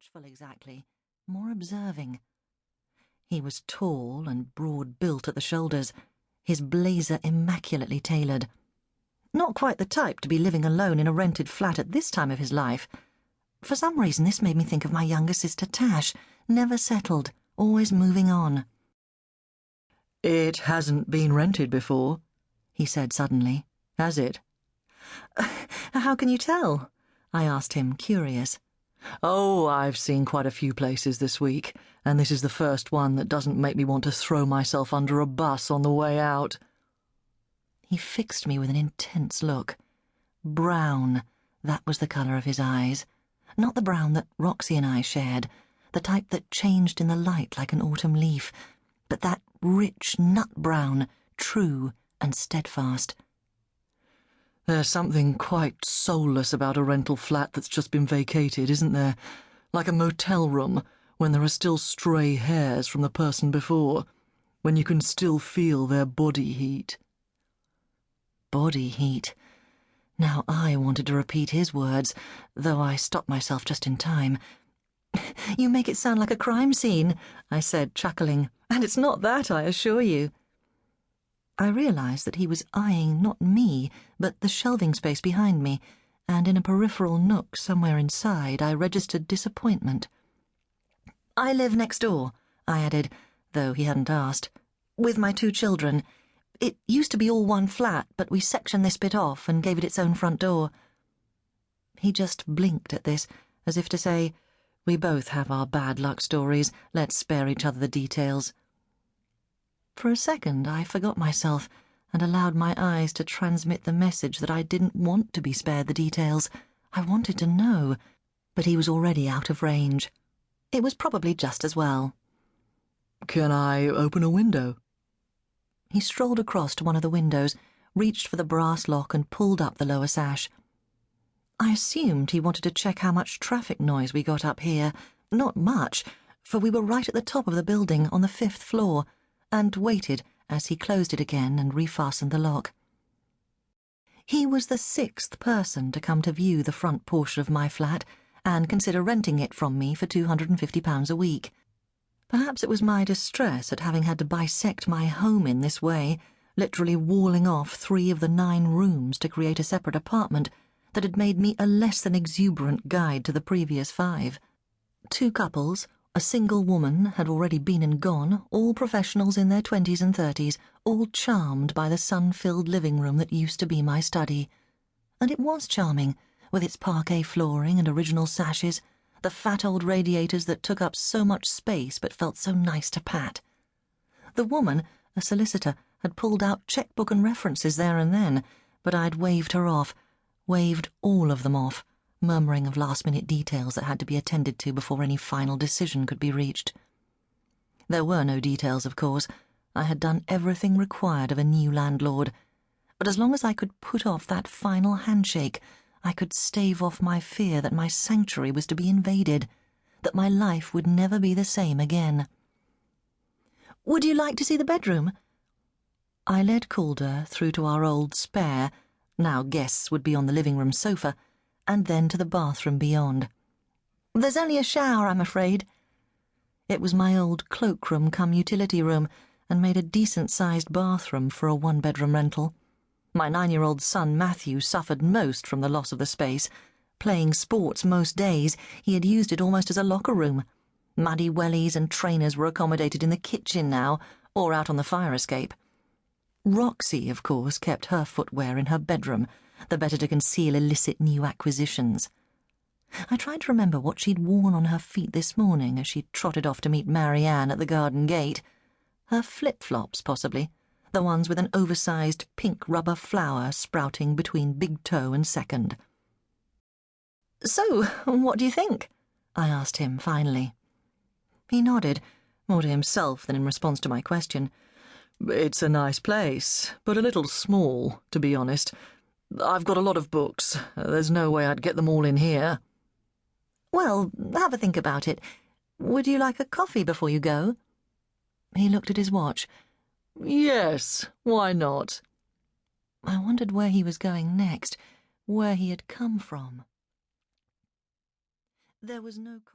watchful exactly, more observing. He was tall and broad-built at the shoulders, his blazer immaculately tailored. Not quite the type to be living alone in a rented flat at this time of his life. For some reason this made me think of my younger sister Tash, never settled, always moving on. "It hasn't been rented before," he said suddenly, has it? How can you tell? I asked him, curious. "Oh, I've seen quite a few places this week, and this is the first one that doesn't make me want to throw myself under a bus on the way out." He fixed me with an intense look. Brown, that was the colour of his eyes. Not the brown that Roxy and I shared, the type that changed in the light like an autumn leaf, but that rich nut brown, true and steadfast. "There's something quite soulless about a rental flat that's just been vacated, isn't there? Like a motel room, when there are still stray hairs from the person before, when you can still feel their body heat." Body heat. Now I wanted to repeat his words, though I stopped myself just in time. "You make it sound like a crime scene," I said, chuckling, "and it's not that, I assure you." I realised that he was eyeing not me, but the shelving space behind me, and in a peripheral nook somewhere inside I registered disappointment. "I live next door," I added, though he hadn't asked, "with my 2 children. It used to be all one flat, but we sectioned this bit off and gave it its own front door." He just blinked at this, as if to say, "We both have our bad luck stories, let's spare each other the details." For a second I forgot myself and allowed my eyes to transmit the message that I didn't want to be spared the details. I wanted to know, but he was already out of range. It was probably just as well. "Can I open a window?" He strolled across to one of the windows, reached for the brass lock and pulled up the lower sash. I assumed he wanted to check how much traffic noise we got up here. Not much, for we were right at the top of the building on the 5th floor, and waited as he closed it again and refastened the lock. He was the 6th person to come to view the front portion of my flat and consider renting it from me for £250 a week. Perhaps it was my distress at having had to bisect my home in this way, literally walling off 3 of the 9 rooms to create a separate apartment, that had made me a less than exuberant guide to the previous 5. 2 couples, a single woman had already been and gone, all professionals in their 20s and 30s, all charmed by the sun-filled living room that used to be my study. And it was charming, with its parquet flooring and original sashes, the fat old radiators that took up so much space but felt so nice to pat. The woman, a solicitor, had pulled out checkbook and references there and then, but I'd waved her off, waved all of them off, murmuring of last-minute details that had to be attended to before any final decision could be reached. There were no details, of course. I had done everything required of a new landlord. But as long as I could put off that final handshake, I could stave off my fear that my sanctuary was to be invaded, that my life would never be the same again. "Would you like to see the bedroom?" I led Calder through to our old spare, now guests would be on the living-room sofa, and then to the bathroom beyond. "There's only a shower, I'm afraid." It was my old cloakroom cum utility room, and made a decent-sized bathroom for a 1-bedroom rental. My 9-year-old son Matthew suffered most from the loss of the space. Playing sports most days, he had used it almost as a locker room. Muddy wellies and trainers were accommodated in the kitchen now, or out on the fire escape. Roxy, of course, kept her footwear in her bedroom, the better to conceal illicit new acquisitions. I tried to remember what she'd worn on her feet this morning as she trotted off to meet Marianne at the garden gate. Her flip-flops, possibly, the ones with an oversized pink rubber flower sprouting between big toe and second. "So, what do you think?" I asked him finally. He nodded, more to himself than in response to my question. "It's a nice place, but a little small, to be honest. I've got a lot of books. There's no way I'd get them all in here." "Well, have a think about it. Would you like a coffee before you go?" He looked at his watch. "Yes, why not?" I wondered where he was going next, where he had come from. There was no coffee.